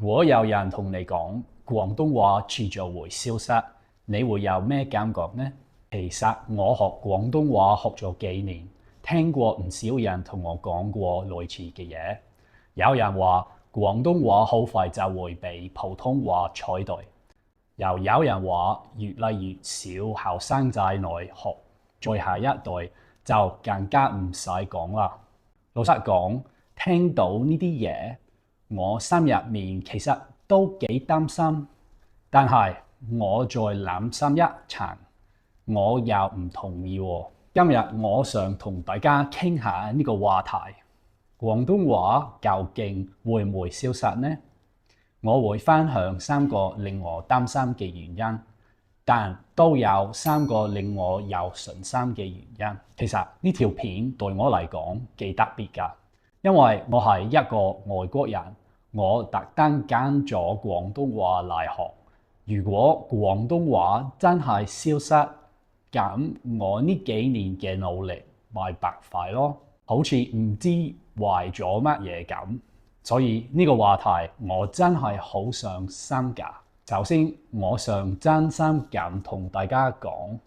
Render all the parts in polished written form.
果有人同你講廣東話遲早會消失，你會有咩感覺呢？其實我學廣東話學咗幾年，聽過唔少人同我講過類似嘅嘢。有人話廣東話好快就會被普通話取代，又有人話越嚟越少後生仔來學，再下一代就更加唔使講啦。老實講，聽到呢啲嘢，我心入面其實都幾擔心，但係我再諗深一層，我又唔同意喎。今日我想同大家傾下呢個話題，廣東話究竟會唔會消失呢？我會分享3個令我擔心嘅原因，但都有3個令我有信心嘅原因。其實呢條片對我嚟講幾特別㗎，因為我係一個外國人。我特登揀咗廣東話嚟學。如果廣東話真係消失，咁我呢幾年嘅努力咪白費咯，好似唔知為咗乜嘢咁。所以呢個話題我真係好上心㗎。首先，我想真心咁同大家講，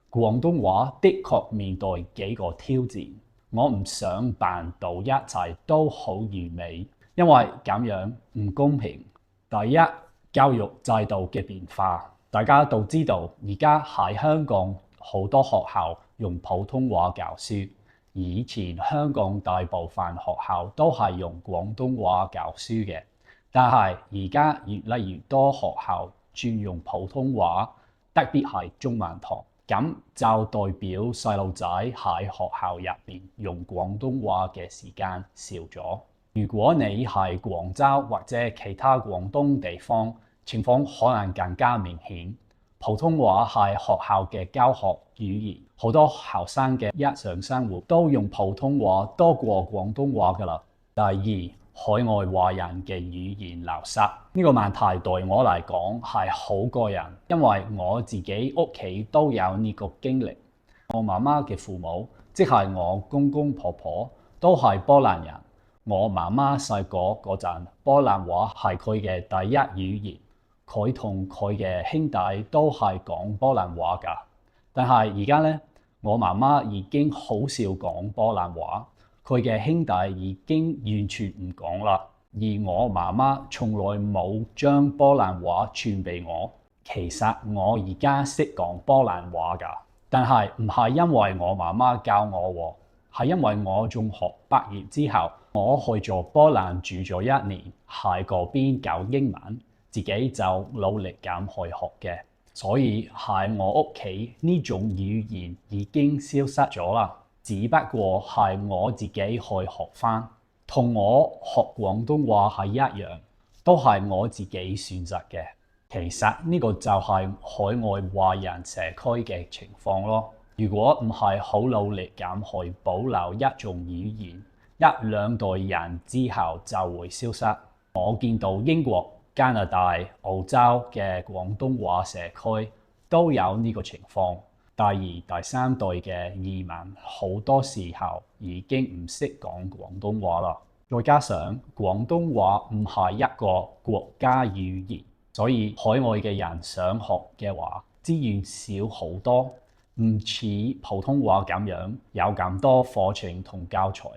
廣東話的確面對幾個挑戰。我唔想扮到一切都好完美，因為咁樣唔公平。第一，教育制度嘅變化，大家都知道，而家喺香港好多學校用普通話教書，以前香港大部分學校都係用廣東話教書嘅，但係而家越嚟越多學校轉用普通話，特別係中文堂，咁就代表細路仔喺學校入邊用廣東話嘅時間少咗。如果你係廣州或者其他廣東地方，情況可能更加明顯。普通話係學校嘅教學語言，好多學生嘅日常生活都用普通話多過廣東話㗎啦。第二，海外華人嘅語言流失，呢個問題對我嚟講係好個人，因為我自己屋企都有呢個經歷。我媽媽嘅父母，即係我公公婆婆，都係波蘭人。我媽媽細個嗰陣，波蘭話係佢嘅第一語言，佢同佢嘅兄弟都係講波蘭話㗎。但係而家呢，我媽媽已經好少講波蘭話，佢嘅兄弟已經完全唔講啦。而我媽媽從來冇將波蘭話傳俾我。其實我而家識講波蘭話㗎，但係唔係因為我媽媽教我喎。係因為我中學畢業之後，我去咗波蘭住咗1年，喺嗰邊教英文，自己就努力咁去學嘅。所以喺我屋企呢種語言已經消失咗啦，只不過係我自己去學返，同我學廣東話係一樣，都係我自己選擇嘅。其實呢個就係海外華人社區嘅情況咯。如果唔係好努力咁去保留一種語言，1-2代人之後就會消失。我見到英國、加拿大、澳洲嘅廣東話社區都有呢個情況。第2、第3代嘅移民好多時候已經唔識講廣東話啦。再加上廣東話唔係一個國家語言，所以海外嘅人想學嘅話，資源少好多。唔似普通話咁樣有咁多課程同教材。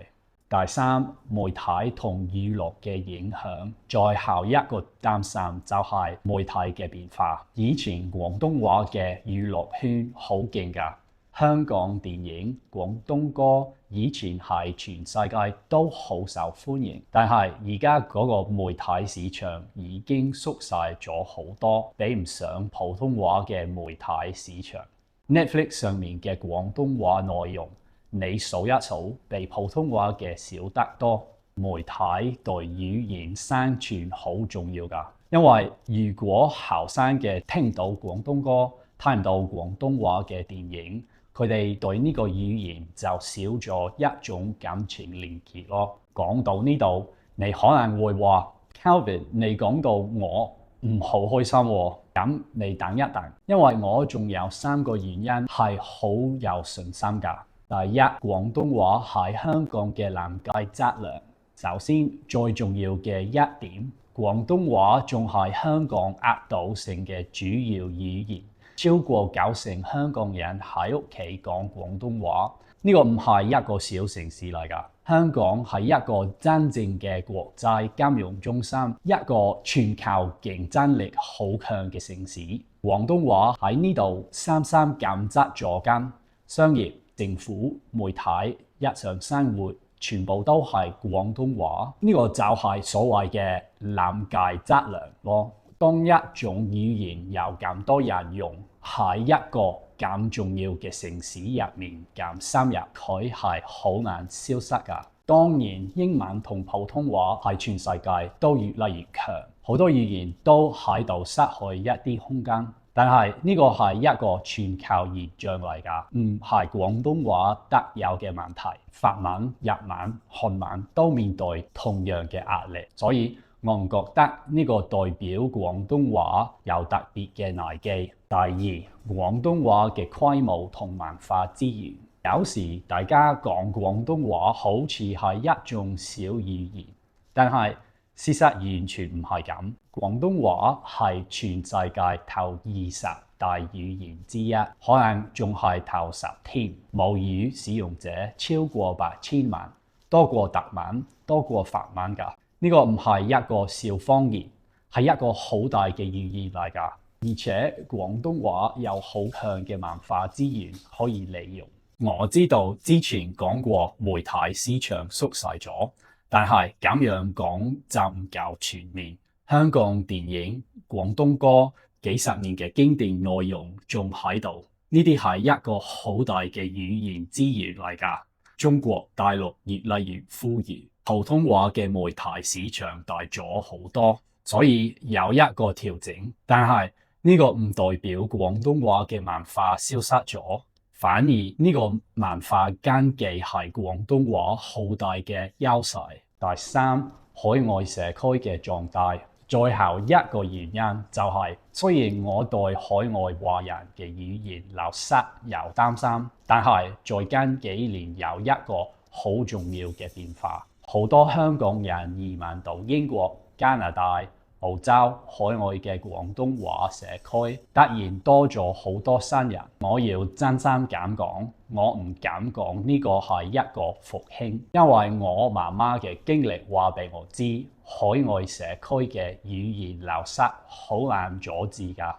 第3，媒體同娛樂嘅影響。最後一個擔心就係媒體嘅變化。以前廣東話嘅娛樂圈好勁㗎，香港電影、廣東歌以前係全世界都好受歡迎，但係而家嗰個媒體市場已經縮細咗好多，比唔上普通話嘅媒體市場。Netflix 上面嘅廣東話內容，你數一數，比普通話嘅少得多。媒體對語言生存好重要㗎，因為如果後生嘅聽到廣東歌，睇唔到廣東話嘅電影，佢哋對呢個語言就少咗一種感情連結咯。講到呢度，你可能會話 Calvin， 你講到我唔好開心喎。咁你等一等，因為我仲有3個原因係好有信心㗎。第一，廣東話喺香港嘅臨界質量。首先，最重要嘅一點，廣東話仲係香港壓倒性嘅主要語言，超過90%香港人喺屋企講廣東話。呢個唔係一個小城市嚟㗎，香港係一個真正嘅國際金融中心，一個全球競爭力好強嘅城市。廣東話喺呢度深深感質咗根，商業、政府、媒體、日常生活全部都係廣東話。呢個就係所謂嘅臨界質量咯。當一種語言有咁多人用，喺一個咁重要嘅城市入面咁深入，佢係好難消失㗎。當然，英文同普通話喺全世界都越嚟越強，好多語言都喺度失去一啲空間。但係呢個係一個全球現象嚟㗎，唔係廣東話特有嘅問題。法文、日文、韓文都面對同樣嘅壓力，所以我唔覺得呢個代表廣東話有特別嘅危機。第二，廣東話嘅規模同文化資源，有時大家講廣東話好似係一種小語言，但係事實完全唔係咁。廣東話係全世界頭20大語言之一，可能仲係頭10添。母語使用者超過8000萬，多過德文，多過法文㗎。呢個唔係一個小方言，係一個好大嘅語言嚟㗎。而且廣東話有好強嘅文化資源可以利用。我知道之前講過媒體市場縮細咗，但係咁樣講就唔夠全面。香港電影、廣東歌幾十年嘅經典內容仲喺度，呢啲係一個好大嘅語言資源嚟㗎。中國大陸越嚟越富裕，普通話嘅媒體市場大咗好多，所以有一個調整。但係呢個唔代表廣東話嘅文化消失咗，反而呢個文化根基係廣東話好大嘅優勢。第三，海外社區嘅壯大。最後一個原因就係，雖然我對海外華人嘅語言流失有擔心，但係最近幾年有一個好重要嘅變化，好多香港人移民到英國、加拿大、澳洲海外嘅廣東話社區突然多咗好多新人。我要真心咁講，我唔敢講呢個係一個復興，因為我媽媽嘅經歷話俾我知，海外社區嘅語言流失好難阻止㗎。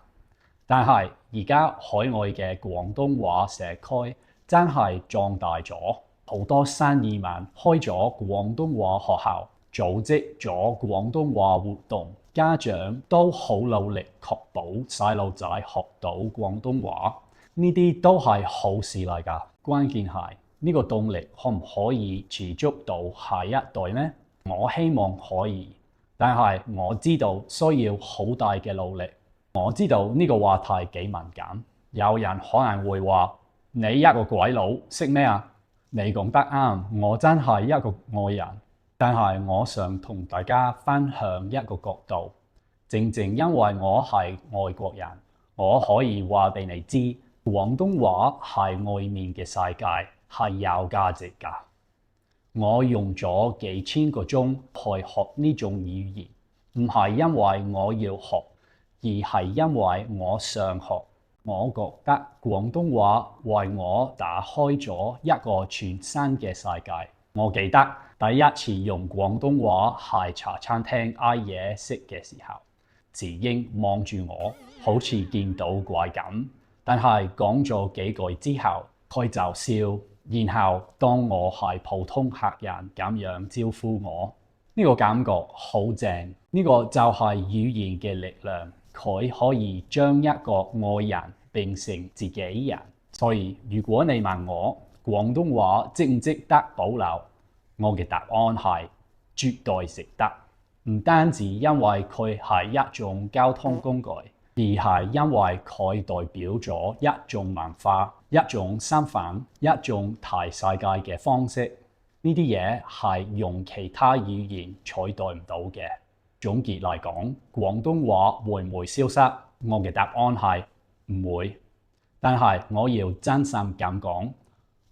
但係而家海外嘅廣東話社區真係壯大咗，好多新移民開咗廣東話學校，組織咗廣東話活動。家長都好努力確保細路仔學到廣東話，呢啲都係好事嚟㗎。關鍵係呢個動力可唔可以持續到下一代呢？我希望可以，但係我知道需要好大嘅努力。我知道呢個話題幾敏感，有人可能會話：你一個鬼佬識咩啊？你講得啱，我真係一個外人。但係我想同大家分享一個角度，正正因為我係外國人，我可以話俾你知，廣東話係外面嘅世界係有價值㗎。我用咗幾千個鐘去學呢種語言，唔係因為我要學，而係因為我想學。我覺得廣東話為我打開咗一個全新嘅世界。我記得第一次用廣東話喺茶餐廳嗌嘢食嘅時候，子英望住我，好似見到鬼咁。但係講咗幾句之後，佢就笑，然後當我係普通客人咁樣招呼我，呢個感覺好正。呢個就係語言嘅力量，佢可以將一個外人變成自己人。所以如果你問我，廣東話值唔值得保留？我嘅答案係絕對值得，唔單止因為佢係一種交通工具，而係因為佢代表咗一種文化、一種身份、一種睇世界嘅方式。呢啲嘢係用其他語言取代唔到嘅。總結嚟講，廣東話會唔會消失？我嘅答案係唔會，但係我要真心咁講，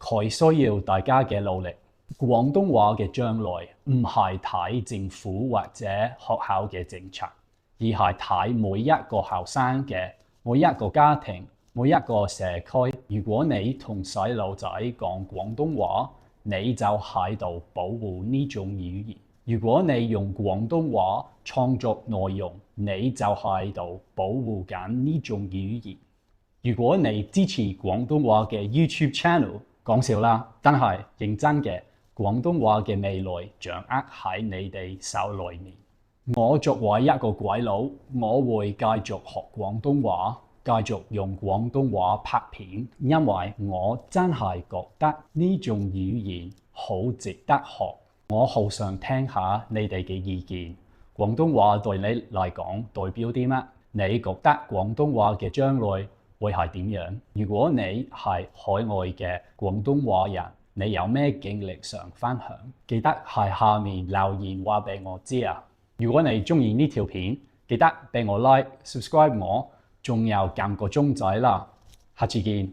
佢需要大家嘅努力。廣東話嘅將來唔係睇政府或者學校嘅政策，而係睇每一個後生嘅、每一個家庭、每一個社區。如果你同細路仔講廣東話，你就喺度保護呢種語言；如果你用廣東話創作內容，你就喺度保護緊呢種語言。如果你支持廣東話嘅 YouTube channel，講笑啦，但係認真嘅。廣東話嘅未來掌握喺你哋手裏面。我作為一個鬼佬，我會繼續學廣東話，繼續用廣東話拍片，因為我真係覺得呢種語言好值得學。我好想聽下你哋嘅意見。廣東話對你嚟講代表啲乜？你覺得廣東話嘅將來會係點樣？如果你係海外嘅廣東話人，你有咩經歷想分享？記得喺下面留言話俾我知啊！如果你中意呢條片，記得俾我 like、subscribe 我，仲有撳個鐘仔啦！下次見。